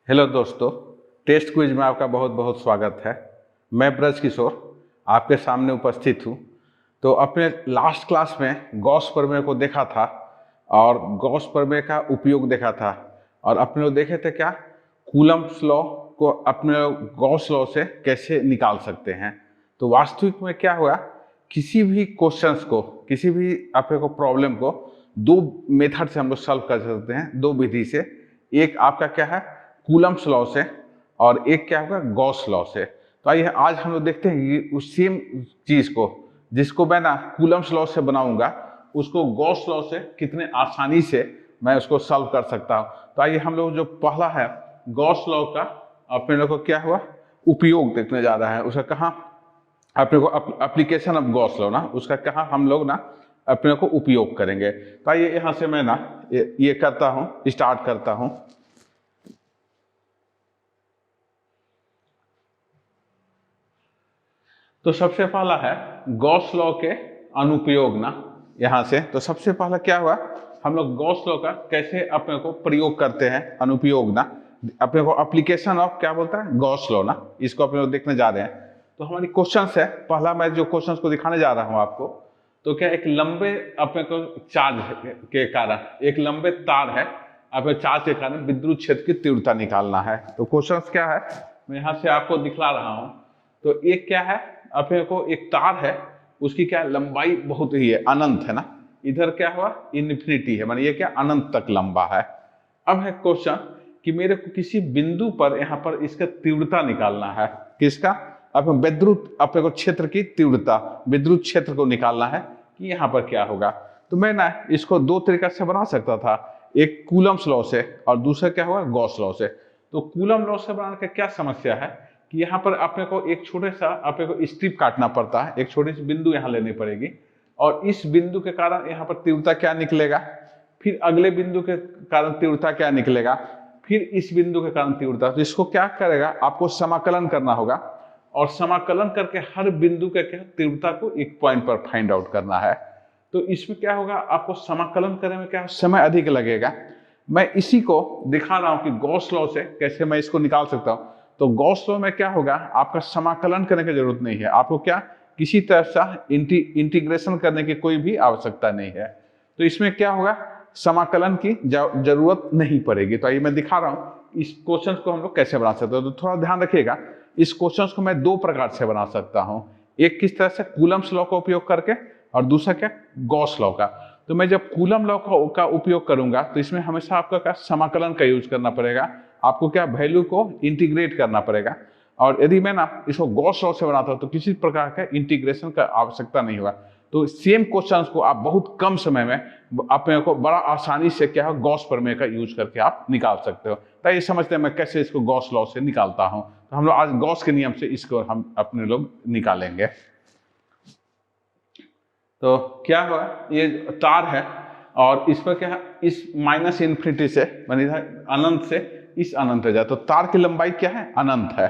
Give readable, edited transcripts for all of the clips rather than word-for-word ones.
Hello दोस्तों, test quiz में आपका बहुत बहुत स्वागत है। मैं ब्रज किशोर आपके सामने उपस्थित हूँ। तो अपने लास्ट क्लास में गॉस प्रमेय को देखा था और गॉस प्रमेय का उपयोग देखा था और अपने लोग देखे थे क्या कूलम्ब्स लॉ को अपने लोग गॉस लॉ से कैसे निकाल सकते हैं। तो वास्तविक में क्या हुआ, किसी भी क्वेश्चंस को, किसी भी अपने को प्रॉब्लम को दो मेथड से हम लोग सॉल्व कर सकते हैं, दो विधि से। एक आपका क्या है कूलम्ब्स लॉ से और एक क्या होगा गॉस लॉ से। तो आइए आज हम लोग देखते हैं कि उस सेम चीज को जिसको मैं ना कूलम्ब्स लॉ से बनाऊंगा उसको गॉस लॉ से कितने आसानी से मैं उसको सॉल्व कर सकता हूँ। तो आइए हम लोग जो पहला है गॉस लॉ का अपने लोग को क्या हुआ उपयोग देखने जा रहा है। उसका कहाँ अपने को एप्लीकेशन ऑफ गॉस लॉ ना उसका कहाँ हम लोग ना अपने को उपयोग करेंगे। तो आइए यहाँ से मैं ना ये करता हूँ, स्टार्ट करता हूँ। तो सबसे पहला है गॉस लॉ के अनुप्रयोग ना यहाँ से। तो सबसे पहला क्या हुआ, हम लोग गॉस लॉ का कैसे अपने को प्रयोग करते हैं, अनुप्रयोग ना अपने को एप्लीकेशन ऑफ क्या बोलता है गॉस लॉ ना, इसको अपने लोग देखने जा रहे हैं। तो हमारी क्वेश्चंस है, पहला मैं जो क्वेश्चंस को दिखाने जा रहा हूँ आपको, तो क्या एक लंबे अपने को चार्ज के कारण एक लंबे तार है, अपने चार्ज के कारण विद्युत क्षेत्र की तीव्रता निकालना है। तो क्वेश्चंस क्या है मैं यहाँ से आपको दिखला रहा हूँ। तो एक क्या है अपने को एक तार है, उसकी क्या लंबाई बहुत ही है, अनंत है ना, इधर क्या हुआ इन्फिनिटी है, माने ये क्या अनंत तक लंबा है। अब है क्वेश्चन कि मेरे को किसी बिंदु पर यहाँ पर इसका तीव्रता निकालना है, किसका अपने विद्युत अपने को क्षेत्र की तीव्रता, विद्युत क्षेत्र को निकालना है कि यहाँ पर क्या होगा। तो मैं ना इसको दो तरीका से बना सकता था, एक कूलम्ब्स लॉ से और दूसरा क्या होगा गॉस लॉ से। तो कूलम्ब लॉ से बनाने का क्या समस्या है कि यहाँ पर अपने को एक छोटे सा अपने को स्ट्रिप काटना पड़ता है, एक छोटी सी बिंदु यहाँ लेनी पड़ेगी और इस बिंदु के कारण यहाँ पर तीव्रता क्या निकलेगा, फिर अगले बिंदु के कारण तीव्रता क्या निकलेगा, फिर इस बिंदु के कारण तीव्रता। तो इसको क्या करेगा आपको समाकलन करना होगा और समाकलन करके हर बिंदु के क्या तीव्रता को एक पॉइंट पर फाइंड आउट करना है। तो इसमें क्या होगा आपको समाकलन करने में क्या समय अधिक लगेगा। मैं इसी को दिखा रहा हूँ कि गॉस लॉ से कैसे मैं इसको निकाल सकता हूँ। तो गॉस लॉ में क्या होगा आपका समाकलन करने की जरूरत नहीं है, आपको क्या किसी तरह से इंटीग्रेशन करने की कोई भी आवश्यकता नहीं है। तो इसमें क्या होगा समाकलन की जरूरत नहीं पड़ेगी। तो ये मैं दिखा रहा हूँ इस क्वेश्चन को हम लोग कैसे बना सकते हैं। तो थोड़ा ध्यान रखिएगा, इस क्वेश्चन को मैं दो प्रकार से बना सकता हूँ, एक किस तरह से कूलम्ब्स लॉ का उपयोग करके और दूसरा क्या गॉस लॉ का। तो मैं जब कूलम्ब लॉ का उपयोग करूंगा तो इसमें हमेशा आपका क्या समाकलन का यूज करना पड़ेगा, आपको क्या वैल्यू को इंटीग्रेट करना पड़ेगा। और यदि मैं ना इसको गॉस लॉ से बनाता हूं तो किसी प्रकार का इंटीग्रेशन का आवश्यकता नहीं होगा। तो सेम क्वेश्चंस को आप बहुत कम समय में अपने को बड़ा आसानी से क्या है गॉस प्रमेय का यूज करके आप निकाल सकते हो। तो ये समझते हैं मैं कैसे इसको गॉस लॉ से निकालता हूं। तो हम लोग आज गॉस के नियम से इसको हम अपने लोग निकालेंगे। तो क्या हुआ ये तार है और इस पर क्या है इस माइनस इन्फिनिटी से माने अनंत से इस अनंत पे जाए। तो तार की लंबाई क्या है अनंत है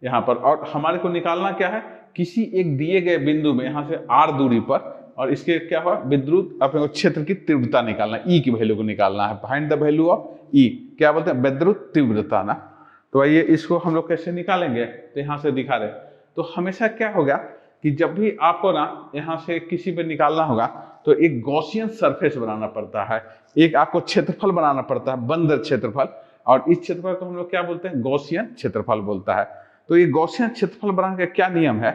यहाँ पर, और हमारे को निकालना क्या है किसी एक दिए गए बिंदु में यहाँ से r दूरी पर, और इसके क्या हुआ विद्युत अपने को क्षेत्र की तीव्रता निकालना, ई की वैल्यू को निकालना है, फाइंड द वैल्यू ऑफ ई, क्या बोलते हैं विद्युत तीव्रता ना। तो आइए इसको हम लोग कैसे निकालेंगे, तो यहाँ से दिखा रहे। तो हमेशा क्या होगा कि जब भी आपको ना यहाँ से किसी पे निकालना होगा तो एक गॉसियन सरफेस बनाना पड़ता है, एक आपको क्षेत्रफल बनाना पड़ता है बंद क्षेत्रफल, और इस क्षेत्रफल को हम लोग क्या बोलते हैं गॉसियन क्षेत्रफल बोलता है। तो ये गॉसियन क्षेत्रफल बनाने का क्या नियम है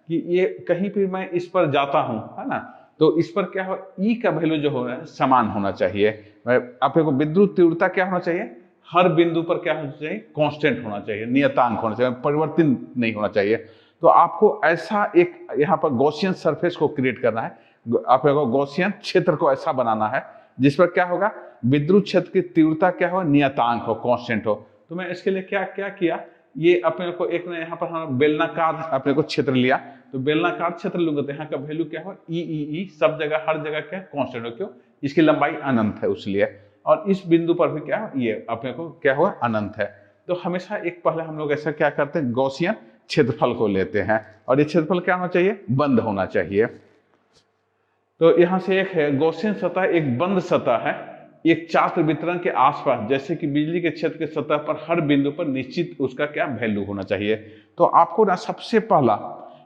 कि ये कहीं भी मैं इस पर जाता हूं है ना, तो इस पर क्या हो ई का वैल्यू जो हो समान होना चाहिए। आपको विद्युत तीव्रता क्या होना चाहिए हर बिंदु पर क्या होना चाहिए कांस्टेंट होना चाहिए, नियतांक होना चाहिए, परिवर्तन नहीं होना चाहिए। तो आपको ऐसा एक यहाँ पर गॉसियन सरफेस को क्रिएट करना है, आपको गॉसियन क्षेत्र को ऐसा बनाना है जिस पर क्या होगा विद्युत क्षेत्र की तीव्रता क्या हो नियतांक हो, कांस्टेंट हो। तो मैं इसके लिए क्या क्या किया, ये अपने को एक यहाँ पर हम बेलनाकार अपने को क्षेत्र लिया, तो बेलनाकार क्षेत्र लूंगा तो यहाँ का वैल्यू क्या हो ई सब जगह हर जगह क्या कांस्टेंट हो, क्यों इसकी लंबाई अनंत है उसलिए, और इस बिंदु पर भी क्या ये अपने को क्या हुआ अनंत है। तो हमेशा एक पहले हम लोग ऐसा क्या करते हैं गॉसियन क्षेत्रफल को लेते हैं, और ये क्षेत्रफल क्या होना चाहिए बंद होना चाहिए। तो यहाँ से एक है गॉसियन सतह एक बंद सतह है, एक चार्ज वितरण के आसपास, जैसे कि बिजली के क्षेत्र के सतह पर हर बिंदु पर निश्चित उसका क्या वैल्यू होना चाहिए। तो आपको ना सबसे पहला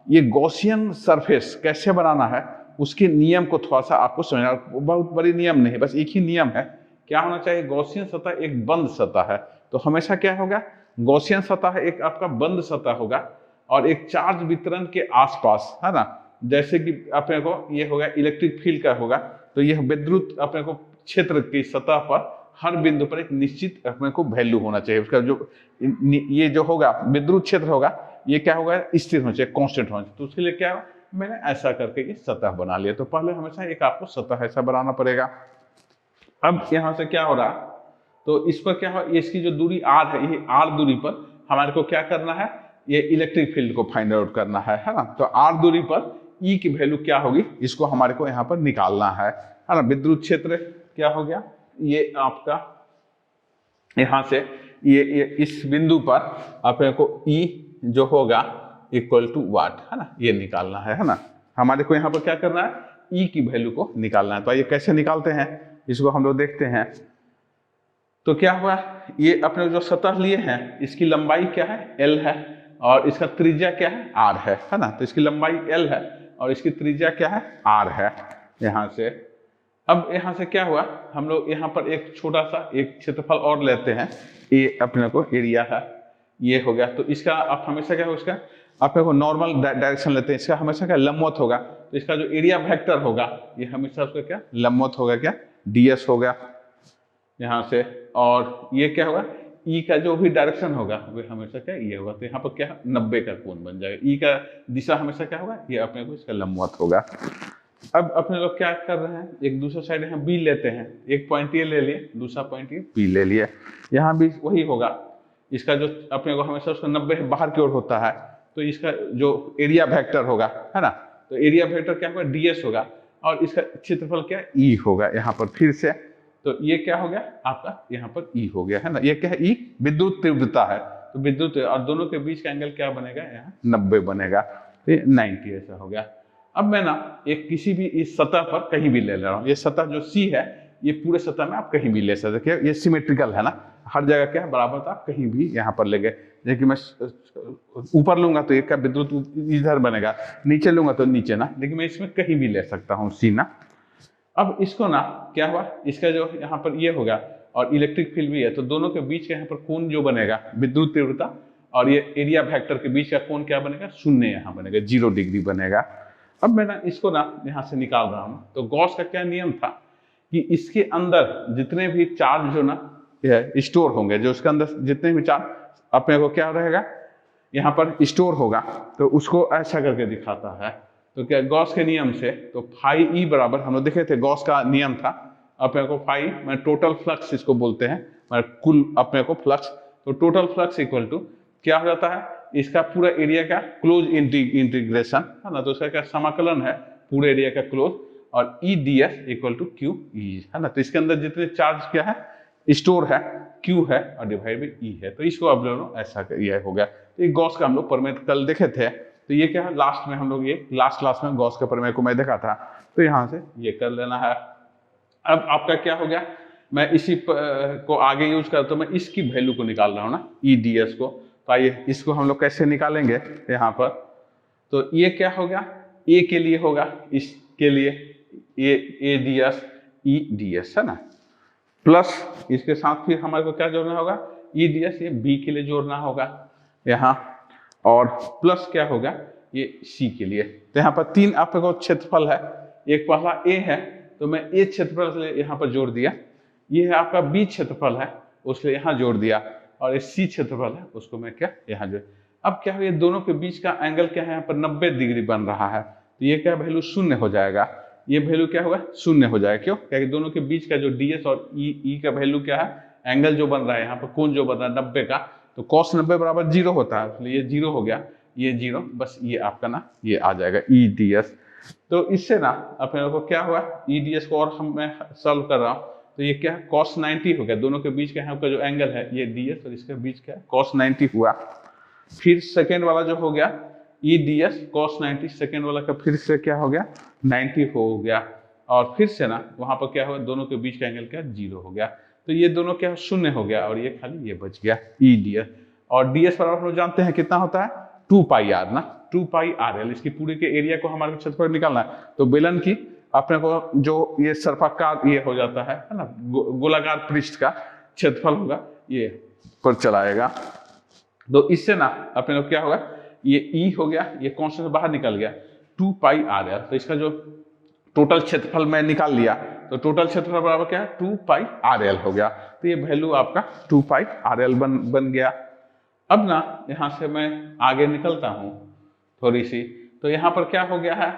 ये गॉसियन सरफेस कैसे बनाना है उसके नियम को थोड़ा सा आपको समझना। बहुत बड़ी नियम नहीं है, बस एक ही नियम है। क्या होना चाहिए, गॉसियन सतह एक बंद सतह है, तो हमेशा क्या होगा, गॉसियन सतह एक आपका बंद सतह होगा और एक चार्ज वितरण के आसपास, है ना, जैसे कि अपने को ये होगा इलेक्ट्रिक फील्ड का होगा, तो यह विद्युत अपने को क्षेत्र की सतह पर हर बिंदु पर एक निश्चित अपने को वैल्यू होना चाहिए उसका। जो ये जो होगा विद्युत क्षेत्र होगा, ये क्या होगा, स्थिर होना चाहिए, कांस्टेंट होना चाहिए। तो उसके लिए क्या होगा, मैंने ऐसा करके ये सतह बना लिया। तो पहले हमेशा एक आपको सतह ऐसा बनाना पड़ेगा। अब यहाँ से क्या हो रहा, तो इस पर क्या हो, इसकी जो दूरी r है, ये r दूरी पर हमारे को क्या करना है, ये इलेक्ट्रिक फील्ड को फाइंड आउट करना है ना। तो r दूरी पर E की वैल्यू क्या होगी, इसको हमारे को यहाँ पर निकालना है ना। विद्युत क्षेत्र क्या हो गया, ये आपका यहाँ से ये इस बिंदु पर अपने को E जो होगा इक्वल टू वाट, है ना, ये निकालना है ना। हमारे को यहाँ पर क्या करना है, E की वैल्यू को निकालना है। तो ये कैसे निकालते हैं, इसको हम लोग देखते हैं। तो क्या हुआ, ये अपने जो सतह लिए हैं इसकी लंबाई क्या है, L है, और इसका त्रिज्या क्या है, R है ना। तो इसकी लंबाई L है और इसकी त्रिज्या क्या है, R है यहाँ से। अब यहाँ से क्या हुआ, हम लोग यहाँ पर एक छोटा सा एक क्षेत्रफल और लेते हैं, ये अपने को एरिया है, ये हो गया। तो इसका आप हमेशा क्या होगा, इसका अपने को नॉर्मल डायरेक्शन लेते हैं, इसका हमेशा क्या लंबवत होगा। तो इसका जो एरिया वेक्टर होगा ये हमेशा उसका क्या लंबवत होगा, क्या ds होगा यहाँ से। और ये क्या होगा, E का जो भी डायरेक्शन होगा वो हमेशा क्या ये होगा। तो यहाँ पर क्या 90 का कोण बन जाएगा। E का दिशा हमेशा क्या होगा, ये अपने को इसका लंबवत होगा। अब अपने लोग क्या कर रहे हैं, एक दूसरा साइड यहाँ B लेते हैं, एक पॉइंट ये ले लिए, दूसरा पॉइंट ये B ले लिए, यहाँ भी वही होगा। इसका जो अपने को हमेशा उसका 90 बाहर की ओर होता है, तो इसका जो एरिया वेक्टर होगा, है ना, तो एरिया वेक्टर क्या होगा, ds होगा, और इसका क्षेत्रफल क्या E होगा यहाँ पर फिर से। तो ये क्या हो गया आपका यहाँ पर E हो गया, है ना। ये क्या है, E विद्युत तीव्रता है, तो विद्युत और दोनों के बीच का एंगल क्या बनेगा, यहाँ 90 बनेगा, तो ये 90 ऐसा हो गया। अब मैं ना एक किसी भी इस सतह पर कहीं भी ले रहा हूँ, ये सतह जो C है ये पूरे सतह में आप कहीं भी ले सकते हैं, ये सिमेट्रिकल है ना, हर जगह क्या है बराबर, तो आप कहीं भी यहाँ पर ले गए। जैसे कि मैं ऊपर लूंगा तो ये क्या विद्युत इधर बनेगा, नीचे लूंगा तो नीचे ना, लेकिन मैं इसमें कहीं भी ले सकता हूँ C ना। अब इसको ना क्या हुआ, इसका जो यहाँ पर ये होगा और इलेक्ट्रिक फील्ड भी है, तो दोनों के बीच का यहाँ पर कोण जो बनेगा, विद्युत तीव्रता और ये एरिया वेक्टर के बीच का कोण क्या बनेगा, 0 यहाँ बनेगा, 0 डिग्री बनेगा। अब मैं ना इसको ना यहाँ से निकाल रहा हूँ। तो गॉस का क्या नियम था कि इसके अंदर जितने भी चार्ज जो ना स्टोर होंगे, जो उसके अंदर जितने भी चार्ज अपने को क्या रहेगा यहाँ पर स्टोर होगा, तो उसको ऐसा करके दिखाता है। तो क्या गॉस के नियम से, तो फाई ई बराबर हम लोग देखे थे, गॉस का नियम था अपने को फाई मैं टोटल फ्लक्स इसको बोलते हैं, कुल अपने को फ्लक्स, तो टोटल फ्लक्स इक्वल टू क्या हो जाता है, इसका पूरा एरिया का क्लोज इंटीग्रेशन, है ना, तो उसका क्या समाकलन है पूरे एरिया का क्लोज, और E D S equal to Q E, है ना। तो इसके अंदर जितने चार्ज क्या है स्टोर है, क्यू है और डिवाइड बाई ई है, तो इसको अब लोग ऐसा ये हो गया। तो ये गॉस का हम लोग प्रमेय कल देखे थे, तो ये क्या है लास्ट में हम लोग ये लास्ट क्लास में गॉस के प्रमेय को मैं देखा था, तो यहाँ से ये कर लेना है। अब आपका क्या हो गया, मैं इसी को आगे यूज करता हूँ, मैं इसकी वैल्यू को निकाल रहा हूँ ना, ई डी एस को। तो आइए इसको हम लोग कैसे निकालेंगे यहाँ पर, तो ये क्या होगा, ए के लिए होगा, इसके लिए A D S E D S, है ना, प्लस इसके साथ फिर हमारे को क्या जोड़ना होगा, ई डी एस, ये बी के लिए जोड़ना होगा यहाँ, और प्लस क्या होगा ये सी के लिए। तो यहाँ पर 3 आपको क्षेत्रफल है, एक पहला ए है, तो मैं ए क्षेत्रफल के लिए यहाँ पर जोड़ दिया, ये है आपका बी क्षेत्रफल है उसके लिए यहाँ जोड़ दिया, और ये सी क्षेत्रफल है उसको मैं क्या यहाँ जोड़। अब क्या है, ये दोनों के बीच का एंगल क्या है, यहाँ पर 90 डिग्री बन रहा है, तो ये क्या वैल्यू 0 हो जाएगा, ये वैल्यू क्या होगा 0 हो जाएगा। क्यों, क्योंकि दोनों के बीच का जो ds और e का वैल्यू क्या है, एंगल जो बन रहा है यहाँ पर कोण जो बन रहा है 90 का, तो cos 90 बराबर 0 होता है, इसलिए ये 0 हो गया, ये 0, बस ये आपका ना ये आ जाएगा ई डी एस। तो इससे ना अपने को क्या हुआ, ई डी एस को और मैं सॉल्व कर रहा हूँ, तो ये क्या है cos 90 हो गया, दोनों के बीच का यहाँ का जो एंगल है ये ds और इसके बीच का cos 90 हुआ। फिर सेकेंड वाला जो हो गया ई डी एस cos 90, सेकेंड वाला का फिर से क्या हो गया 90 हो गया, और फिर से ना वहाँ पर क्या हुआ, दोनों के बीच का एंगल क्या 0 हो गया, तो ये दोनों क्या शून्य हो गया और ये खाली ये बच गया ई डी एस। और डी एस बराबर हम लोग जानते हैं कितना होता है 2 पाई आर ना, 2 पाई आर एल। इसकी पूरे के एरिया को हमारे क्षेत्रफल निकालना है, तो बेलन की अपने को जो ये सर्पाकार ये हो जाता है ना, गोलाकार पृष्ठ का क्षेत्रफल होगा ये पर चलाएगा। तो इससे ना अपने को क्या होगा, ये ई हो गया, ये कांस्टेंट बाहर निकल गया 2 पाई आर एल। तो इसका जो टोटल क्षेत्रफल मैं निकाल लिया, तो टोटल क्षेत्रफल बराबर क्या है 2 पाई आर एल हो गया। तो ये वैल्यू आपका 2 पाई आर एल बन गया। अब ना यहाँ से मैं आगे निकलता हूँ थोड़ी सी, तो यहाँ पर क्या हो गया है,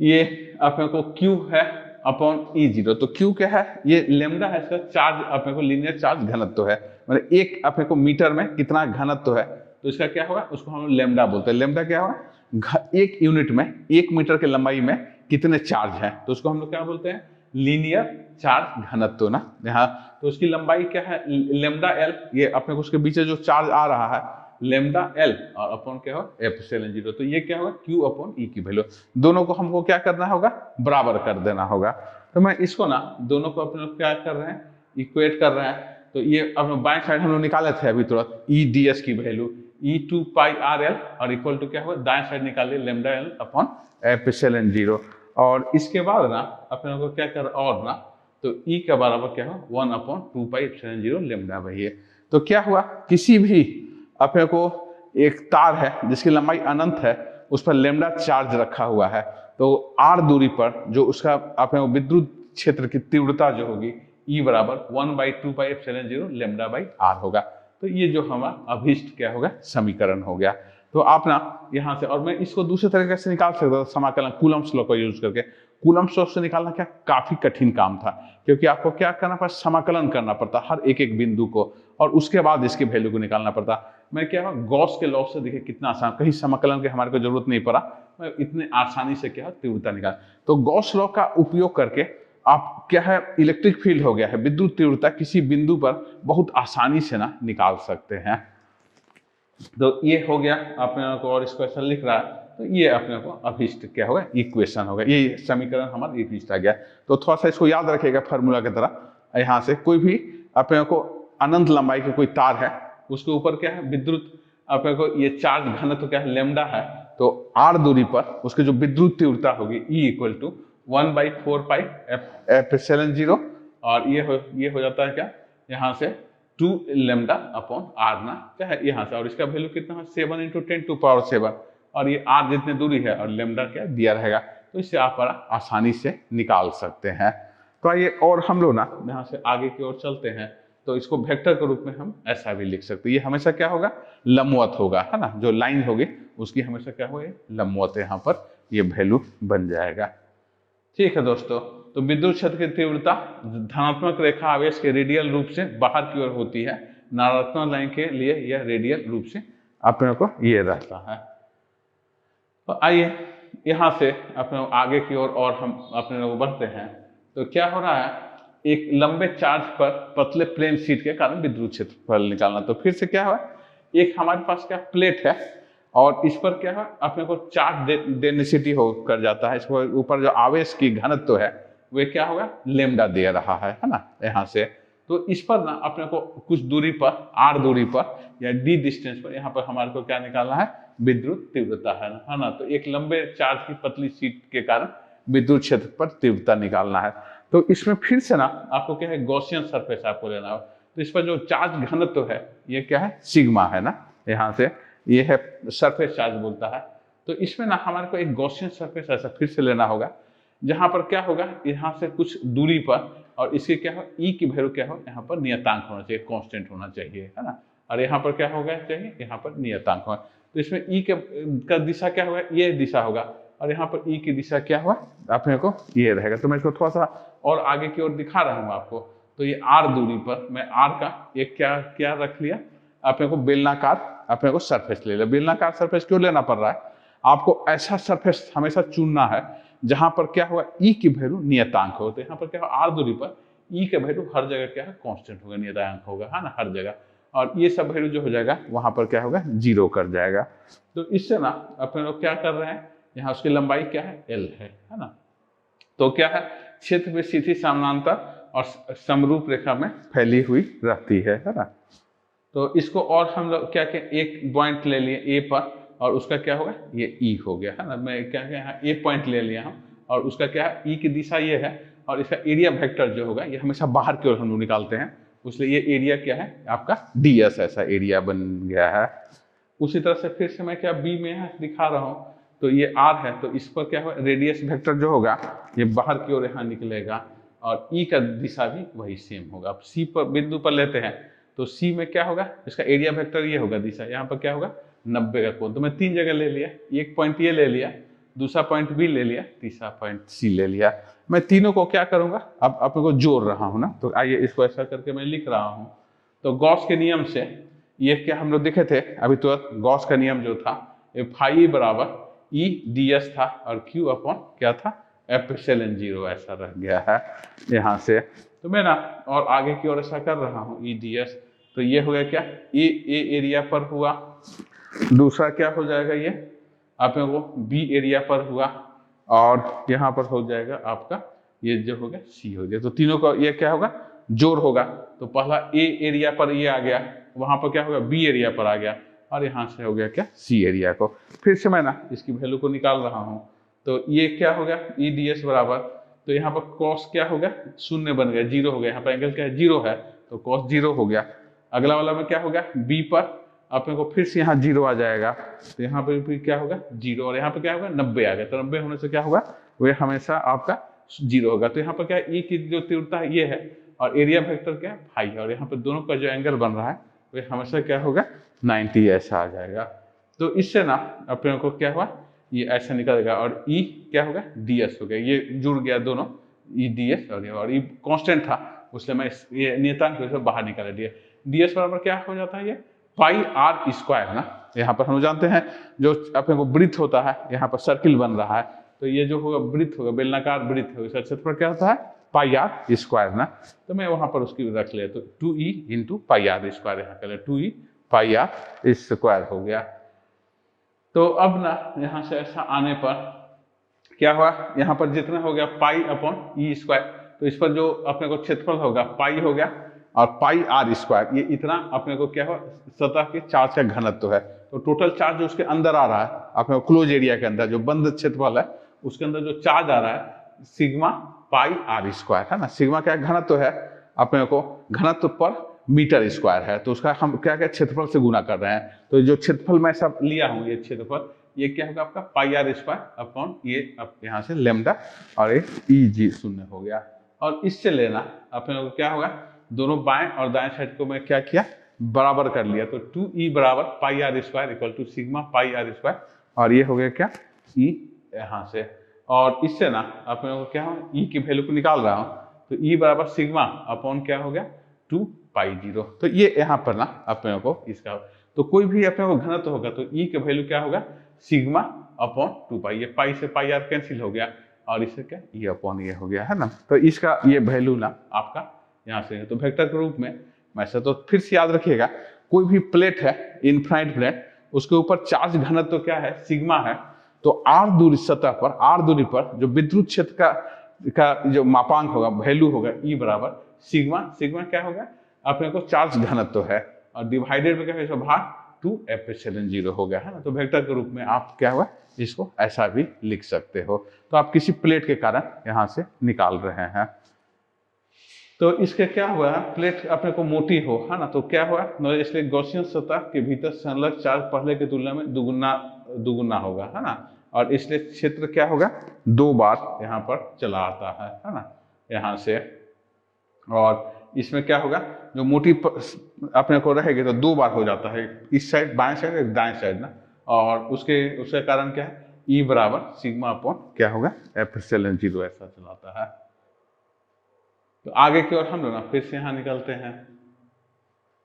ये अपने को Q है अपॉन E0। तो Q क्या है, ये लेमडा है, इसका चार्ज अपने को लीनियर चार्ज घनत्व है, मतलब एक अपने को मीटर में कितना घनत्व है, तो इसका क्या होगा, उसको हम लेमडा बोलते हैं। लेमडा क्या होगा, एक यूनिट में 1 मीटर के लंबाई में कितने चार्ज हैं, तो उसको हम लोग क्या बोलते हैं, लीनियर चार्ज घनत्व ना। यहाँ तो उसकी लंबाई क्या है लेमडा एल, ये अपने को उसके बीच जो चार्ज आ रहा है लेमडा एल और अपॉन क्या हो एप्सिलॉन 0। तो ये क्या होगा Q अपॉन E की वैल्यू, दोनों को हमको क्या करना होगा, बराबर कर देना होगा। तो मैं इसको ना दोनों को अपने क्या कर रहे हैं, इक्वेट कर रहे हैं। तो ये अब बाएं साइड हम लोग निकाले थे अभी तुरंत ई डी एस की वैल्यू ई 2 पाई आर एल और इक्वल टू क्या हुआ, दाएं साइड निकालिए लेमडा एल अपॉन एप्सिलॉन 0। और इसके बाद ना अपने को क्या कर, और ना तो E के बराबर क्या हो 1 अपॉन 2 पाई एप्सिलॉन 0 लेमडा वही है। तो क्या हुआ, किसी भी अपने को एक तार है जिसकी लंबाई अनंत है, उस पर लेमडा चार्ज रखा हुआ है, तो आर दूरी पर जो उसका अपने को विद्युत क्षेत्र की तीव्रता जो होगी E बराबर 1/2 pi epsilon 0 lambda by r होगा। तो ये जो हमारा अभिष्ट क्या होगा, समीकरण हो गया। तो आप ना यहाँ से, और मैं इसको दूसरे तरीके से निकाल सकता था, समाकलन कूलम्ब्स लॉ का यूज करके। कूलम्ब्स लॉ से निकालना क्या काफी कठिन काम था, क्योंकि आपको क्या करना पड़ता, समाकलन करना पड़ता हर एक एक बिंदु को, और उसके बाद इसकी वैल्यू को निकालना पड़ता। मैं क्या गॉस के लॉ से देखिए कितना आसान, कहीं समाकलन की हमारे को जरूरत नहीं पड़ा, मैं इतने आसानी से क्या तीव्रता निकाल। तो गॉस लॉ का उपयोग करके आप क्या है, इलेक्ट्रिक फील्ड हो गया है, विद्युत तीव्रता किसी बिंदु पर बहुत आसानी से ना निकाल सकते हैं। तो ये हो गया अपने को, और इसको ऐसा लिख रहा है, तो ये अपने को अभिष्ट क्या होगा, इक्वेशन होगा, ये समीकरण हमारा इक्विष्ट आ गया। तो थोड़ा सा इसको याद रखिएगा फार्मूला की तरह। यहाँ से कोई भी अपने को अनंत लंबाई के कोई तार है, उसके ऊपर क्या है विद्युत अपने को ये चार्ज घनत्व क्या है लेमडा है, तो आर दूरी पर उसकी जो विद्युत तीव्रता होगी E equal to 1/4 pi epsilon 0, और ये हो जाता है क्या, यहाँ से 2 लेमडा अपॉन आर ना क्या है यहाँ से, और इसका वैल्यू कितना है 7 × 10⁻⁷, और ये आर जितने दूरी है और लेमडा क्या दिया रहेगा, तो इससे आप बड़ा आसानी से निकाल सकते हैं। तो आइए और हम लोग ना यहाँ से आगे की ओर चलते हैं। तो इसको वेक्टर के रूप में हम ऐसा भी लिख सकते हैं, ये हमेशा क्या होगा, लंबवत होगा, है ना, जो लाइन होगी उसकी हमेशा क्या होगा, लंबवत, यहाँ पर ये वैल्यू बन जाएगा। ठीक है दोस्तों, तो विद्युत क्षेत्र की तीव्रता धनात्मक रेखा आवेश के रेडियल रूप से बाहर की ओर होती है, नकारात्मक लाइन के लिए यह रेडियल रूप से अपने को ये रहता है। तो आइए यहाँ से अपने आगे की ओर और हम अपने लोग बढ़ते हैं। तो क्या हो रहा है, एक लंबे चार्ज पर पतले प्लेन शीट के कारण विद्युत क्षेत्रफल निकालना। तो फिर से क्या हुआ, एक हमारे पास क्या प्लेट है, और इस पर क्या है अपने को चार्ज डेंसिटी होकर जाता है, इसको ऊपर जो आवेश की घनत्व है वे क्या होगा, लेमडा दे रहा है ना यहाँ से। तो इस पर ना अपने को कुछ दूरी पर, आर दूरी पर या डी डिस्टेंस पर, यहाँ पर हमारे को क्या निकालना है, विद्युत तीव्रता है ना। तो एक लंबे चार्ज की पतली शीट के कारण विद्युत क्षेत्र पर तीव्रता निकालना है। तो इसमें फिर से ना आपको क्या है, गॉसियन सरफेस आपको लेना है। तो इस पर जो चार्ज घनत्व है ये क्या है, सिग्मा है ना, यहाँ से ये है सरफेस चार्ज बोलता है। तो इसमें ना हमारे को एक गॉसियन सरफेस ऐसा फिर से लेना होगा, जहां पर क्या होगा, यहाँ से कुछ दूरी पर, और इसके क्या हो, ई की वैल्यू क्या हो, यहाँ पर नियतांक होना चाहिए, कांस्टेंट होना चाहिए, है ना, और यहाँ पर क्या होगा चाहिए, यहाँ पर नियतांक होगा। तो इसमें ई का दिशा क्या होगा, ये दिशा होगा, और यहाँ पर ई की दिशा क्या हुआ अपने को ये रहेगा। तो मैं इसको थोड़ा सा और आगे की ओर दिखा रहा हूँ आपको। तो ये आर दूरी पर मैं आर का एक क्या रख लिया, अपने को बेलनाकार अपने को सरफेस ले लिया। बेलनाकार सरफेस क्यों लेना पड़ रहा है, आपको ऐसा सरफेस हमेशा चुनना है जहां पर क्या हुआ, ई की वैल्यू नियतांक हो। तो यहाँ पर क्या हो, आर दूरी पर ई का वैल्यू हर जगह क्या है, कांस्टेंट होगा, नियतांक होगा, है ना, हर जगह, और ये सब वैल्यू जो हो जाएगा वहां पर क्या होगा, 0 कर जाएगा। तो इससे ना अपने लोग क्या कर रहे हैं, यहाँ उसकी लंबाई क्या है, एल है ना। तो क्या है, क्षेत्र में सीधी समानांतर और समरूप रेखा में फैली हुई रहती है ना। तो इसको और हम लोग क्या क्या एक पॉइंट ले लिए ए पर, और उसका क्या होगा, ये ई हो गया है ना। मैं क्या क्या यहाँ ए पॉइंट ले लिया हम, और उसका क्या है, ई की दिशा ये है, और इसका एरिया वेक्टर जो होगा ये हमेशा बाहर की ओर हम लोग निकालते हैं, इसलिए ये एरिया क्या है आपका ds, ऐसा एरिया बन गया है। उसी तरह से फिर से मैं क्या बी में यहाँ दिखा रहा हूँ, तो ये r है, तो इस पर क्या होगा, रेडियस वेक्टर जो होगा ये बाहर की ओर यहाँ निकलेगा, और ई का दिशा भी वही सेम होगा। अब सी पर बिंदु पर लेते हैं, तो सी में क्या होगा, इसका एरिया वेक्टर ये होगा, दिशा यहाँ पर क्या होगा 90 का कोण। तो मैं 3 जगह ले लिया, एक पॉइंट ये ले लिया, दूसरा पॉइंट बी ले लिया, तीसरा पॉइंट सी ले लिया। मैं तीनों को क्या करूंगा, अब अपने को जोड़ रहा हूं ना, तो आइए इसको ऐसा करके मैं लिख रहा हूं। तो गॉस के नियम से ये क्या हम लोग देखे थे अभी, तो गॉस का नियम जो था ये फाई बराबर ई डी एस था, और क्यू अपॉन क्या था, एप्सिलॉन 0 ऐसा रह गया है यहाँ से। तो मैं ना और आगे की ओर ऐसा कर रहा हूँ ई डी एस, तो ये हो गया क्या, ए एरिया पर हुआ, दूसरा क्या हो जाएगा ये आप लोगों को बी एरिया पर हुआ, और यहाँ पर हो जाएगा आपका ये जो हो गया सी हो गया। तो तीनों का ये क्या होगा, जोड़ होगा। तो पहला ए एरिया पर ये आ गया, वहां पर क्या होगा बी एरिया पर आ गया, और यहाँ से हो गया क्या सी एरिया को। फिर से मैं ना इसकी वैल्यू को निकाल रहा हूँ, तो ये क्या हो गया ई डी एस बराबर, तो यहाँ पर कॉस क्या हो गया, शून्य बन गया, 0 हो गया, यहाँ पर एंगल क्या है 0 है, तो कॉस 0 हो गया। अगला वाला में क्या हो गया, बी पर अपने को फिर से यहाँ 0 आ जाएगा, तो यहाँ पर भी क्या होगा 0, और यहाँ पर क्या होगा 90 आ गया, तो 90 होने से क्या होगा वो हमेशा आपका 0 होगा। तो यहाँ पर क्या ई की जो तीव्रता है ये है, और एरिया वेक्टर क्या है फाई है, और यहाँ पर दोनों का जो एंगल बन रहा है वो हमेशा क्या होगा 90 ऐसा आ जाएगा। तो इससे ना अपने को क्या हुआ, ये ऐसा निकलेगा, और ई क्या होगा डी एस हो गया, ये जुड़ गया दोनों ई डी एस, और ई कॉन्स्टेंट था उसलिए मैं ये नियतांक से बाहर निकाल दिया। डी एस बराबर क्या हो जाता है, ये पाई आर स्क्वायर ना। यहाँ पर हम जानते हैं जो अपने को वृत्त होता है, यहाँ पर सर्किल बन रहा है, तो ये जो होगा वृत्त होगा, बेलनाकार वृत्त होगा, इसका क्षेत्रफल क्या होता है पाई आर स्क्वायर ना। तो मैं वहां पर उसकी रख लिया, तो 2e into pi r square यहाँ कर लिया, 2e पाई आर स्क्वायर हो गया। तो अब ना यहाँ से ऐसा आने पर क्या हुआ, यहाँ पर जितना हो गया पाई अपॉन ई स्क्वायर, तो इस पर जो अपने को क्षेत्रफल होगा पाई हो गया, और पाई आर स्क्वायर, ये इतना अपने को क्या हुआ सतह के चार्ज का घनत्व है। तो टोटल चार्ज जो उसके अंदर आ रहा है अपने को क्लोज एरिया के अंदर, जो बंद क्षेत्रफल है उसके अंदर जो चार्ज आ रहा है सिग्मा पाई आर स्क्वायर है ना। सिग्मा क्या घनत्व है, अपने को घनत्व पर मीटर स्क्वायर है, तो उसका हम क्या क्या क्षेत्रफल से गुना कर रहे हैं। तो जो क्षेत्रफल मैं सब लिया हूँ, ये क्षेत्रफल ये क्या होगा आपका पाई आर स्क्वायर अपॉन ये अब यहाँ से लेमडा, और ये ई जी 0 हो गया। और इससे लेना अपने को क्या होगा, दोनों बाएं और दाएं साइड को मैं क्या किया बराबर कर लिया, तो 2e बराबर pi r square equal to sigma pi r square, और ये हो गया क्या e यहाँ से। और इससे ना अपने को क्या हो e की वैल्यू को निकाल रहा हूँ, तो e बराबर सिग्मा अपॉन क्या हो गया 2 पाई 0। तो ये यहाँ पर ना अपने को इसका, तो कोई भी अपने को घनत्व होगा तो e की वैल्यू क्या होगा सिग्मा अपॉन 2 पाई, ये पाई से पाई आर कैंसिल हो गया, और इससे क्या e अपॉन ये हो गया है ना। तो इसका ये वैल्यू ना आपका यहाँ से है। तो वेक्टर के रूप में वैसे तो फिर से याद रखिएगा, कोई भी प्लेट है इनफाइनाइट प्लेट, उसके ऊपर चार्ज घनत्व तो क्या है सिग्मा है, तो आर दूरी सतह पर, आर दूरी पर जो विद्युत क्षेत्र का जो मापांक होगा वैल्यू होगा ई बराबर सिग्मा, सिग्मा क्या होगा अपने को चार्ज घनत्व है, और डिवाइडेड में क्या है भाग 2 एप्सिलॉन 0 हो गया है ना। तो वेक्टर के रूप में आप क्या हुआ इसको ऐसा भी लिख सकते हो। तो आप किसी प्लेट के कारण यहाँ से निकाल रहे हैं, तो इसके क्या हुआ प्लेट अपने को मोटी हो है ना, तो क्या हुआ इसलिए गॉसियन सतह के भीतर संलग्न चार्ज पहले की तुलना में दुगुना होगा है ना, और इसलिए क्षेत्र क्या होगा 2 बार यहाँ पर चला आता है ना यहाँ से। और इसमें क्या होगा जो मोटी अपने को रहेगी तो 2 बार हो जाता है, इस साइड बाएं साइड एक दाएं साइड ना, और उसके कारण क्या है ई बराबर सिग्मा अपॉन क्या होगा एप्सिलॉन 0 ऐसा चलाता है। तो आगे की ओर हम लोग ना फिर से यहाँ निकलते हैं,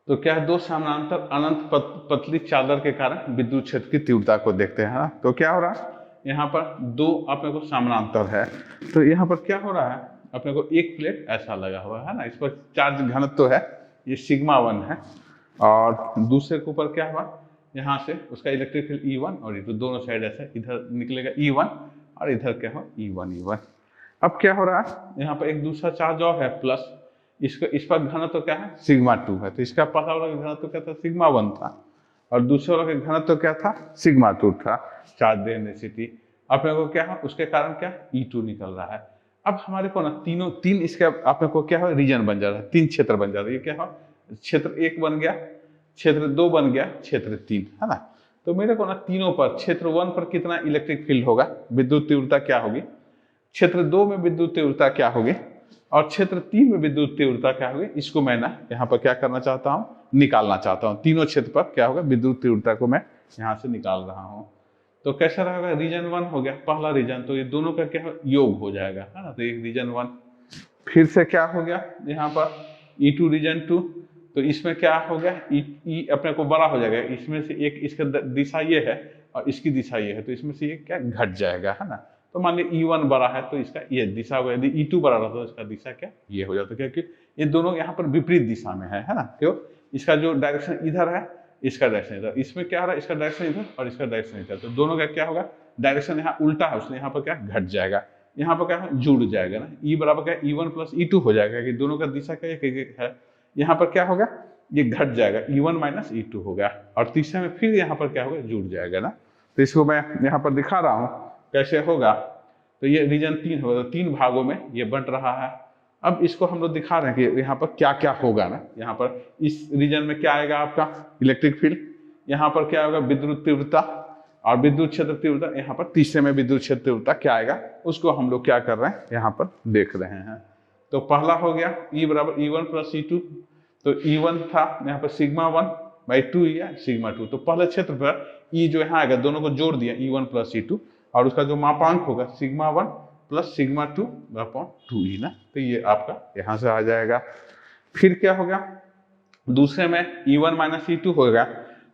तो क्या है 2 समानांतर अनंत पतली चादर के कारण विद्युत क्षेत्र की तीव्रता को देखते हैं ना। तो क्या हो रहा है यहाँ पर 2 अपने को समानांतर है, तो यहाँ पर क्या हो रहा है अपने को एक प्लेट ऐसा लगा हुआ है ना, इस पर चार्ज घनत्व तो है ये सिग्मा 1 है, और दूसरे के ऊपर क्या हुआ यहाँ से उसका इलेक्ट्रिक फील्ड E1 और E2 दोनों साइड ऐसा इधर निकलेगा E1 और इधर क्या हो E1 E1। अब क्या हो रहा है, यहाँ पर एक दूसरा चार्ज और है प्लस, इसका इस पर घनत्व तो क्या है, सिग्मा 2 है। तो इसका पहला वाला घनत्व क्या था, सिग्मा 1 था, और दूसरे वाला का घनत्व क्या था, सिग्मा 2 था, चार्ज डेंसिटी। अब मेरे को क्या है, उसके कारण क्या E2 निकल रहा है। अब हमारे को ना तीन इसके आप मेरे को क्या है, रीजन बन जा रहा है, 3 क्षेत्र बन जा रहा है। ये क्या है, क्षेत्र 1 बन गया, क्षेत्र 2 बन गया, क्षेत्र 3, है ना। तो मेरे को ना तीनों पर, क्षेत्र 1 पर कितना इलेक्ट्रिक फील्ड होगा, विद्युत तीव्रता क्या होगी, क्षेत्र 2 में विद्युत तीव्रता क्या होगी, और क्षेत्र 3 में विद्युत तीव्रता क्या होगी, इसको मैं ना यहाँ पर क्या करना चाहता हूँ, निकालना चाहता हूँ। तीनों क्षेत्र पर क्या होगा, विद्युत तीव्रता को मैं यहाँ से निकाल रहा हूँ। तो कैसा रहेगा, रीजन 1 हो गया पहला रीजन, तो ये दोनों का क्या योग हो जाएगा, है ना। तो एक रीजन 1, फिर से क्या हो गया यहाँ पर E2 रीजन 2, तो इसमें क्या हो गया, ई अपने को बड़ा हो जाएगा, इसमें से एक, इसका दिशा ये है और इसकी दिशा ये है, तो इसमें से ये क्या घट जाएगा, है ना। तो मान लीजिए E1 बड़ा है तो इसका ये दिशा होगा, यदि E2 बड़ा रहता तो इसका दिशा क्या ये हो जाता, क्योंकि ये दोनों यहाँ पर विपरीत दिशा में है ना। क्यों, इसका जो डायरेक्शन इधर है, इसका डायरेक्शन इधर, इसमें क्या हो रहा है, इसका डायरेक्शन इधर और इसका डायरेक्शन इधर, तो दोनों का क्या होगा, डायरेक्शन यहाँ उल्टा है, उसने यहाँ पर क्या घट जाएगा, यहाँ पर क्या है जुड़ जाएगा ना, E बराबर क्या E1 प्लस E2 हो जाएगा, कि दोनों का दिशा क्या एक है। यहाँ पर क्या होगा, ये घट जाएगा, E1 माइनस E2 हो गया, और तीसरे में फिर यहाँ पर क्या होगा, जुड़ जाएगा ना। तो इसको मैं यहाँ पर दिखा रहा हूँ कैसे होगा। तो ये रीजन 3 होगा, तो 3 भागों में ये बंट रहा है। अब इसको हम लोग दिखा रहे हैं कि यहाँ पर क्या क्या होगा ना। यहाँ पर इस रीजन में क्या आएगा, आपका इलेक्ट्रिक फील्ड, यहाँ पर क्या होगा, विद्युत तीव्रता, और विद्युत क्षेत्र तीव्रता, यहाँ पर तीसरे में विद्युत क्षेत्र तीव्रता क्या आएगा, उसको हम लोग क्या कर रहे हैं, यहाँ पर देख रहे हैं। तो पहला हो गया E बराबर E1 प्लस E2, तो E1 था यहाँ पर सिग्मा 1 बाई 2 या सिग्मा 2, तो पहले क्षेत्र पर E जो यहाँ आएगा, दोनों को जोड़ दिया E1 प्लस E2, और उसका जो मापांक होगा sigma 1 plus sigma 2 upon 2E ना, तो ये आपका यहाँ से आ जाएगा। फिर क्या होगा, दूसरे में E1 माइनस E2 होगा,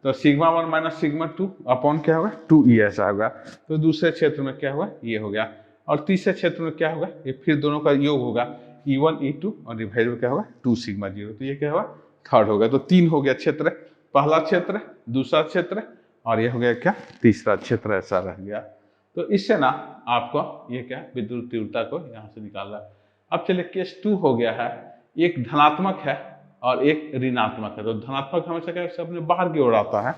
तो सिग्मा 1 माइनस सिग्मा 2 अपॉन क्या होगा 2E ऐसा होगा। तो दूसरे क्षेत्र में क्या होगा, ये हो गया, और तीसरे क्षेत्र में क्या होगा, ये फिर दोनों का योग होगा E1 E2 और डिवाइड में क्या होगा 2 सिग्मा 0, तो ये क्या होगा थर्ड होगा। तो 3 हो गया क्षेत्र, पहला क्षेत्र, दूसरा क्षेत्र, और ये हो गया क्या तीसरा क्षेत्र, ऐसा रह गया। तो इससे ना आपको ये क्या विद्युत तीव्रता को यहाँ से निकालना। अब चलिए केस 2 हो गया है, एक धनात्मक है और एक ऋणात्मक है। तो धनात्मक हमेशा क्या है, अपने बाहर की ओर आता है,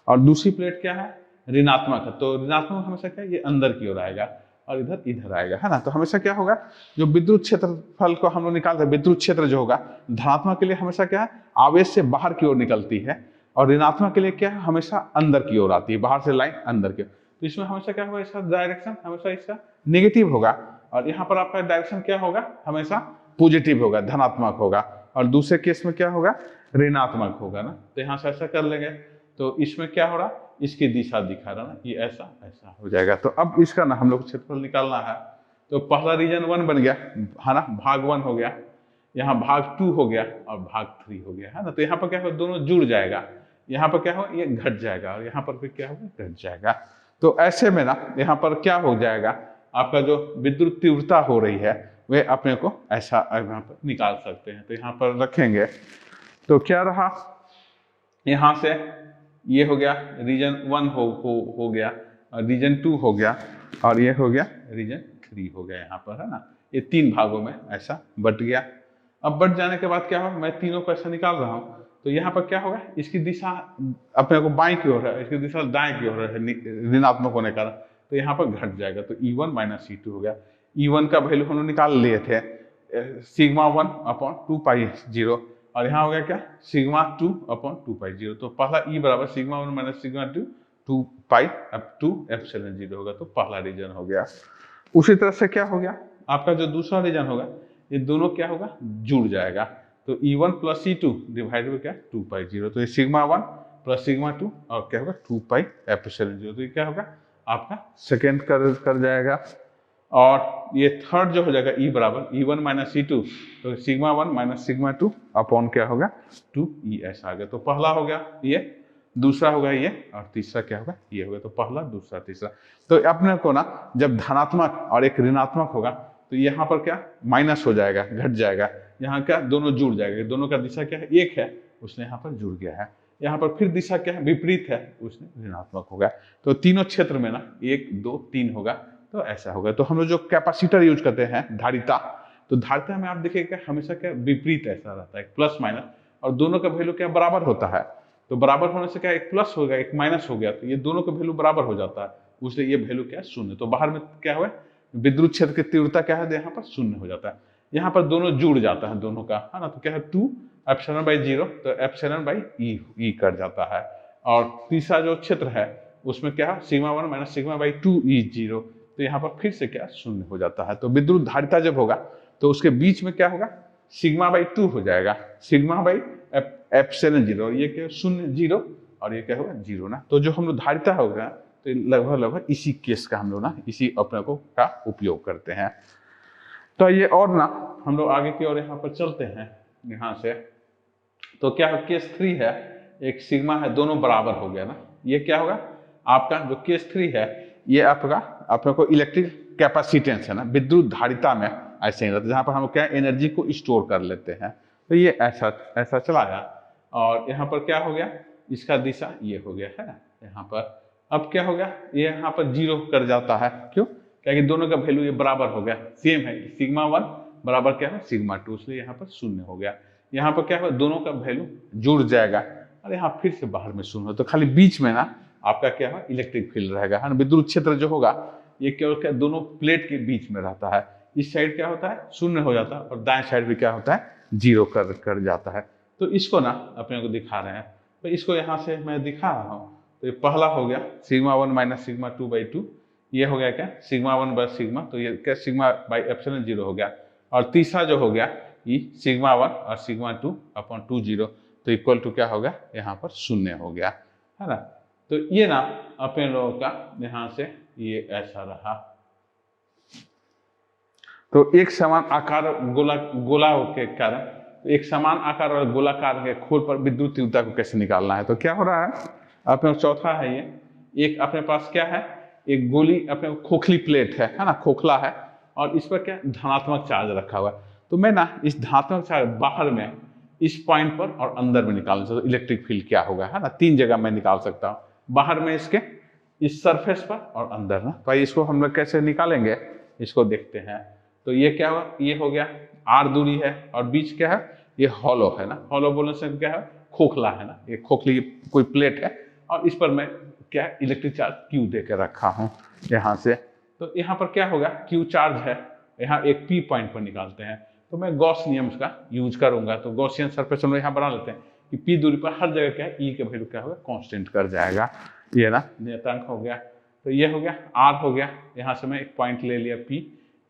और दूसरी प्लेट क्या है ऋणात्मक है, तो ऋणात्मक हमेशा क्या ये अंदर की ओर आएगा और इधर इधर आएगा, है ना। तो हमेशा क्या होगा, जो विद्युत क्षेत्रफल को हम लोग निकालते हैं, विद्युत क्षेत्र जो होगा धनात्मक के लिए हमेशा क्या है आवेश से बाहर की ओर निकलती है, और ऋणात्मक के लिए क्या है हमेशा अंदर की ओर आती है, बाहर से लाइन अंदर की। तो इसमें हमेशा क्या होगा, इसका डायरेक्शन हमेशा इसका नेगेटिव होगा, और यहाँ पर आपका डायरेक्शन क्या होगा, हमेशा पॉजिटिव होगा, धनात्मक होगा, और दूसरे केस में क्या होगा ऋणात्मक होगा ना। तो यहाँ से ऐसा कर लेंगे, तो इसमें क्या हो रहा, इसकी दिशा दिखा रहा ना, ये ऐसा ऐसा हो जाएगा। तो अब इसका ना हम लोग क्षेत्रफल निकालना है। तो पहला रीजन 1 बन गया, है ना, भाग 1 हो गया, यहाँ भाग 2 हो गया और भाग 3 हो गया, है ना। तो यहाँ पर क्या होगा, दोनों जुड़ जाएगा, यहाँ पर क्या होगा ये घट जाएगा, और यहाँ पर भी क्या होगा घट जाएगा। तो ऐसे में ना यहाँ पर क्या हो जाएगा, आपका जो विद्युत तीव्रता हो रही है वे अपने को ऐसा यहाँ पर निकाल सकते हैं। तो यहाँ पर रखेंगे, तो क्या रहा, यहाँ से ये हो गया रीजन 1 हो गया, और रीजन 2 हो गया, और ये हो गया रीजन 3 हो गया, यहाँ पर है ना। ये 3 भागों में ऐसा बट गया। अब बट जाने के बाद क्या होगा, मैं तीनों को ऐसा निकाल रहा हूँ, तो यहाँ पर क्या होगा, इसकी दिशा अपने को बाएं की ओर है, इसकी दिशा दाएं की ओर है ऋणात्मक होने का, तो यहाँ पर घट जाएगा। तो E1 माइनस E2 हो गया। E1 का वैल्यू हम लोग निकाल लिए थे सिग्मा 1 अपॉन 2 पाई 0, और यहाँ हो गया क्या सिग्मा 2 अपॉन 2 पाई 0। तो पहला E बराबर सिग्मा 1 माइनस सिग्मा 2 पाई अब 2 एप्सिलॉन 0 होगा, तो पहला रीजन हो गया। उसी तरह से क्या हो गया, आपका जो दूसरा रीजन होगा, ये दोनों क्या होगा जुड़ जाएगा। तो E1 प्लस E2 डिवाइड में क्या 2 पाई 0, तो ये सिग्मा 1 प्लस सिग्मा 2 और क्या होगा 2 पाई एप्सिलॉन 0, तो ये क्या होगा आपका सेकेंड कर जाएगा। और ये थर्ड जो हो जाएगा E बराबर E1 माइनस E2, तो सिग्मा 1 माइनस सिग्मा 2 अपॉन क्या होगा 2E ऐसा आ गया। तो पहला हो गया ये, दूसरा होगा ये, और तीसरा क्या होगा ये होगा। तो पहला दूसरा तीसरा। तो अपने को ना जब धनात्मक और एक ऋणात्मक होगा, तो यहाँ पर क्या माइनस हो जाएगा, घट जाएगा, यहाँ क्या दोनों जुड़ जाएगा, दोनों का दिशा क्या है एक है, उसने यहाँ पर जुड़ गया है। यहाँ पर फिर दिशा क्या है विपरीत है, उसने ऋणात्मक होगा। तो तीनों क्षेत्र में ना 1 2 3 होगा, तो ऐसा होगा। तो हम लोग जो कैपेसिटर यूज करते हैं धारिता, तो धारिता में आप देखिएगा हमेशा क्या विपरीत ऐसा रहता है, प्लस माइनस, और दोनों का वैल्यू क्या बराबर होता है। तो बराबर होने से क्या एक प्लस हो गया एक माइनस हो गया, तो ये दोनों का वैल्यू बराबर हो जाता है, उसलिए ये वैल्यू क्या है शून्य। तो बाहर में क्या हुआ विद्युत क्षेत्र की तीव्रता क्या है, यहाँ पर शून्य हो जाता है। यहाँ पर दोनों जुड़ जाता है दोनों का, है ना, तो क्या है 2 एप्सिलॉन बाई 0, तो एप्सिलॉन बाई ई कट जाता है। और तीसरा जो क्षेत्र है उसमें क्या है सिग्मा 1 माइनस सिग्मा बाई 2 ई 0, तो यहाँ पर फिर से क्या शून्य हो जाता है। तो विद्युत धारिता जब होगा तो उसके बीच में क्या होगा सिग्मा बाई 2 हो जाएगा, सिग्मा बाई एप्सिलॉन 0, ये क्या शून्य 0 और ये क्या होगा 0 ना। तो जो हम लोग धारिता होगा तो लगभग इसी केस का हम लोग ना इसी अपने को का उपयोग करते हैं। तो ये और ना हम लोग आगे की ओर यहाँ पर चलते हैं यहाँ से। तो क्या है केस 3 है, एक सिग्मा है, दोनों बराबर हो गया ना। ये क्या होगा आपका जो केस 3 है, ये आपका अपने को इलेक्ट्रिक कैपेसिटेंस है ना, विद्युत धारिता में ऐसे ही रहता है, जहाँ पर हम क्या एनर्जी को स्टोर कर लेते हैं। तो ये ऐसा चला गया, और यहाँ पर क्या हो गया इसका दिशा ये हो गया है यहाँ पर। अब क्या हो गया ये यहाँ पर 0 कर जाता है, क्यों, क्योंकि दोनों का वैल्यू ये बराबर हो गया, सेम है, सिग्मा 1 बराबर क्या है सिग्मा 2, इसलिए यहाँ पर शून्य हो गया। यहाँ पर क्या होगा दोनों का वैल्यू जुड़ जाएगा, और यहाँ फिर से बाहर में शून्य, तो खाली बीच में ना आपका क्या है इलेक्ट्रिक फील्ड रहेगा, है ना। विद्युत क्षेत्र जो होगा ये क्या दोनों प्लेट के बीच में रहता है, इस साइड क्या होता है शून्य हो जाता है, और दाएं साइड भी क्या होता है 0 कर जाता है। तो इसको ना अपने को दिखा रहे हैं, तो इसको यहाँ से मैं दिखा रहा हूँ। तो ये पहला हो गया सिग्मा 1 माइनस सिग्मा 2 बाई 2, ये हो गया क्या सिग्मा 1 बाई सिग्मा, तो ये क्या सिग्मा बाई एप्सिलॉन 0 हो गया। और तीसरा जो हो गया ये सिग्मा 1 और सिग्मा 2 अपॉन 2 0, तो इक्वल टू क्या हो गया यहाँ पर शून्य हो गया, है ना। तो ये ना अपने लोगों का यहाँ से ये ऐसा रहा। तो एक समान आकार गोला के कारण, तो एक समान आकार और गोलाकार के खोल पर विद्युत तीव्रता को कैसे निकालना है। तो क्या हो रहा है अपने चौथा है ये, एक अपने पास क्या है एक गोली अपने खोखली प्लेट है ना, खोखला है, और इस पर क्या धनात्मक चार्ज रखा हुआ है। तो मैं ना इस धनात्मक चार्ज बाहर में इस पॉइंट पर और अंदर में निकालना चाहता हूँ, इलेक्ट्रिक फील्ड क्या होगा, है ना, 3 जगह मैं निकाल सकता हूँ, बाहर में इसके इस सरफेस पर और अंदर ना। तो इसको हम लोग कैसे निकालेंगे इसको देखते हैं। तो ये क्या हुआ ये हो गया r दूरी है, और बीच क्या है ये हॉलो है ना, हॉलो बोलने से क्या है खोखला है ना, ये खोखली कोई प्लेट है, और इस पर मैं क्या इलेक्ट्रिक चार्ज Q दे के रखा हूँ यहाँ से। तो यहाँ पर क्या होगा Q चार्ज है, यहाँ एक P पॉइंट पर निकालते हैं। तो मैं गॉस नियम का यूज करूंगा, तो गॉसियन सरफेस हम लोग यहाँ बना लेते हैं कि P दूरी पर हर जगह क्या है E के वैल्यू क्या होगा कांस्टेंट कर जाएगा, ये ना नियतांक हो गया। तो ये हो गया R हो गया, यहाँ से मैं एक पॉइंट ले लिया P,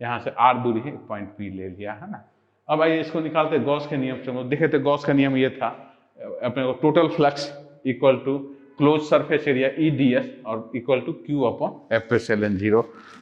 यहाँ से R दूरी है एक पॉइंट P ले लिया, है ना। अब आइए इसको निकालते गॉस के नियम से। देखे तो गॉस का नियम ये था अपने को total flux equal to close surface area EDS और equal to Q upon epsilon 0।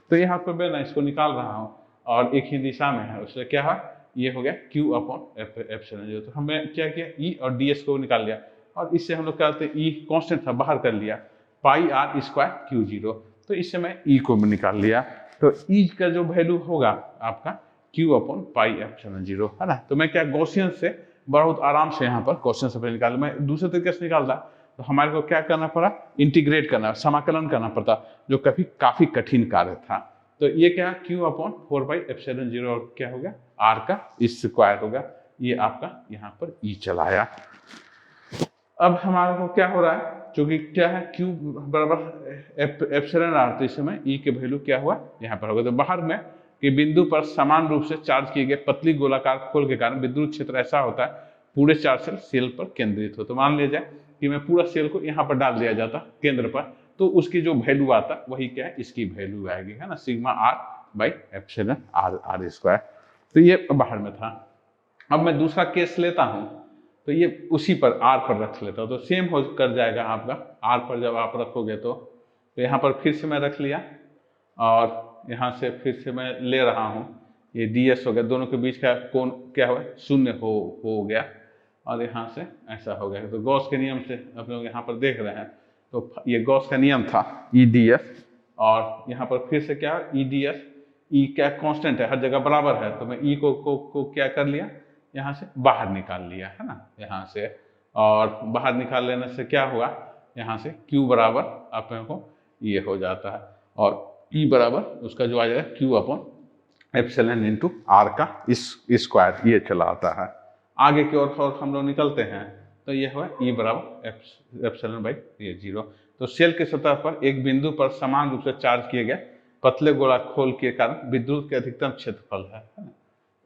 तो यहाँ पर मैं ना इसको निकाल रहा हूँ और एक ही दिशा में है, उससे क्या है ये हो गया Q अपॉन एप्सिलॉन 0। तो हमें क्या किया E और DS को निकाल लिया, और इससे हम लोग क्या करते हैं E कांस्टेंट था बाहर कर लिया, पाई R स्क्वायर Q0, तो इससे मैं E को निकाल लिया। तो E का जो वैल्यू होगा आपका Q अपॉन पाई एप्सिलॉन 0, है ना। तो मैं क्या गॉसियन से बहुत आराम से यहाँ पर क्वेश्चन से निकाल, मैं दूसरे तरीके से निकालता तो हमारे को क्या करना पड़ा इंटीग्रेट करना, समाकलन करना पड़ता, जो काफी कठिन कार्य था। तो ये क्या Q अपॉन 4 पाई एप्सिलॉन 0 और क्या हो गया R का स्क्वायर होगा, ये आपका यहाँ पर E चलाया। अब हमारे को क्या हो रहा है क्योंकि क्या है Q बराबर एप्सिलॉन R, तो इस समय E के वैल्यू क्या हुआ यहाँ पर होगा। तो बाहर में कि बिंदु पर समान रूप से चार्ज किए गए पतली गोलाकार खोल के कारण विद्युत क्षेत्र ऐसा होता है पूरे चार्ज सेल पर केंद्रित हो। तो मान लिया जाए कि मैं पूरा सेल को यहाँ पर डाल दिया जाता केंद्र पर, तो उसकी जो वैल्यू आता वही क्या है इसकी वैल्यू आएगी, है ना, sigma R by epsilon R square. तो ये बाहर में था। अब मैं दूसरा केस लेता हूँ, तो ये उसी पर R पर रख लेता हूँ, तो सेम हो कर जाएगा आपका। R पर जब आप रखोगे तो यहाँ पर फिर से मैं रख लिया, और यहाँ से फिर से मैं ले रहा हूँ, ये DS हो गया, दोनों के बीच का कोण क्या हुआ शून्य हो गया, और यहाँ से ऐसा हो गया। तो गॉस के नियम से आप लोग यहाँ पर देख रहे हैं, तो ये गॉस का नियम था EDS, और यहाँ पर फिर से क्या EDS E क्या कांस्टेंट है, हर जगह बराबर है, तो मैं E को क्या कर लिया यहाँ से बाहर निकाल लिया, है ना, यहाँ से। और बाहर निकाल लेने से क्या हुआ यहाँ से Q बराबर अपने को ये हो जाता है, और ई बराबर उसका जो आ जाएगा Q upon epsilon into R का स्क्वायर, ये चला आता है। आगे की ओर हम लोग निकलते हैं तो ये हुआ ई बराबर एप्सिलॉन बाई ये 0। तो शेल की सतह पर एक बिंदु पर समान रूप से चार्ज किए गए पतले गोला खोल के कारण विद्युत के अधिकतम क्षेत्रफल है ना।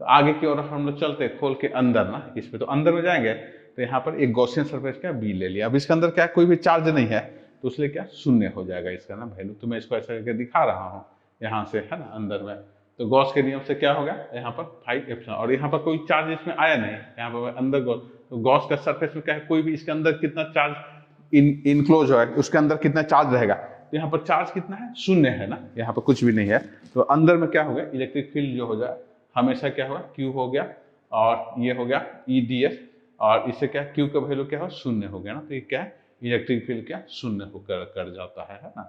तो आगे की ओर हम लोग चलते हैं खोल के अंदर ना, इसमें तो अंदर में जाएंगे तो यहाँ पर एक गॉसियन सरफेस क्या बी ले लिया। अब इसके अंदर क्या कोई भी चार्ज नहीं है तो इसलिए क्या शून्य हो जाएगा इसका ना वैल्यू। तो मैं इसको ऐसा करके दिखा रहा हूँ यहाँ से है ना अंदर में। तो गॉस के नियम से क्या होगा यहाँ पर 5 एप्सिलॉन, और यहाँ पर कोई चार्ज इसमें आया नहीं, यहाँ पर अंदर गॉस, तो गॉस का सरफेस में क्या है कोई भी इसके अंदर कितना चार्ज इनक्लोज है उसके अंदर कितना चार्ज रहेगा, तो यहाँ पर चार्ज कितना है शून्य है ना, यहाँ पर कुछ भी नहीं है। तो अंदर में क्या हो गया इलेक्ट्रिक फील्ड जो हो जाए हमेशा क्या होगा क्यू हो गया और ये हो गया ई डी एस, और इससे क्या क्यू का वैल्यू क्या हो शून्य हो गया ना। तो ये क्या है इलेक्ट्रिक फील्ड क्या शून्य होकर कर जाता है ना।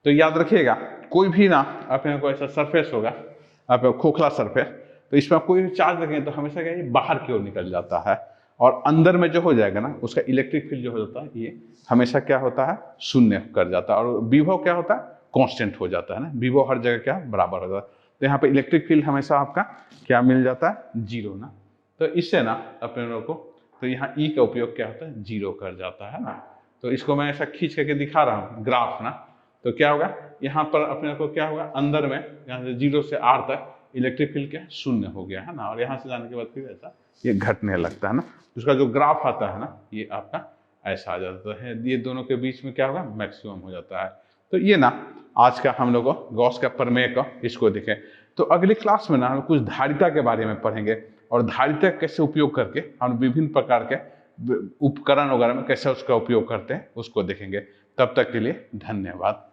तो याद रखिएगा कोई भी ना अपने को ऐसा सरफेस होगा आप खोखला सरफेस, तो इसमें कोई भी चार्ज रखेंगे तो हमेशा क्या ये बाहर की ओर निकल जाता है, और अंदर में जो हो जाएगा ना उसका इलेक्ट्रिक फील्ड जो हो जाता है ये हमेशा क्या होता है शून्य कर जाता है, और विभव क्या होता है कांस्टेंट हो जाता है ना, विभव हर जगह क्या बराबर हो जाता है। तो यहाँ पे इलेक्ट्रिक फील्ड हमेशा आपका क्या मिल जाता है 0 ना। तो इससे ना अपने लोगों को तो यहाँ ई का उपयोग क्या होता है 0 कर जाता है ना। तो इसको मैं ऐसा खींच करके दिखा रहा हूँ ग्राफ ना। तो क्या होगा यहाँ पर अपने को क्या होगा अंदर में यहाँ से 0 से r तक इलेक्ट्रिक फील्ड क्या शून्य हो गया है ना, और यहाँ से जाने के बाद फिर ऐसा ये घटने लगता है ना। उसका जो ग्राफ आता है ना ये आपका ऐसा आ जाता है, ये दोनों के बीच में क्या होगा मैक्सिमम हो जाता है। तो ये ना आज का हम लोग गॉस का प्रमेय का इसको देखें। तो अगली क्लास में ना हम कुछ धारिता के बारे में पढ़ेंगे, और धारिता कैसे उपयोग करके हम विभिन्न प्रकार के उपकरण वगैरह में कैसे उसका उपयोग करते हैं उसको देखेंगे। तब तक के लिए धन्यवाद।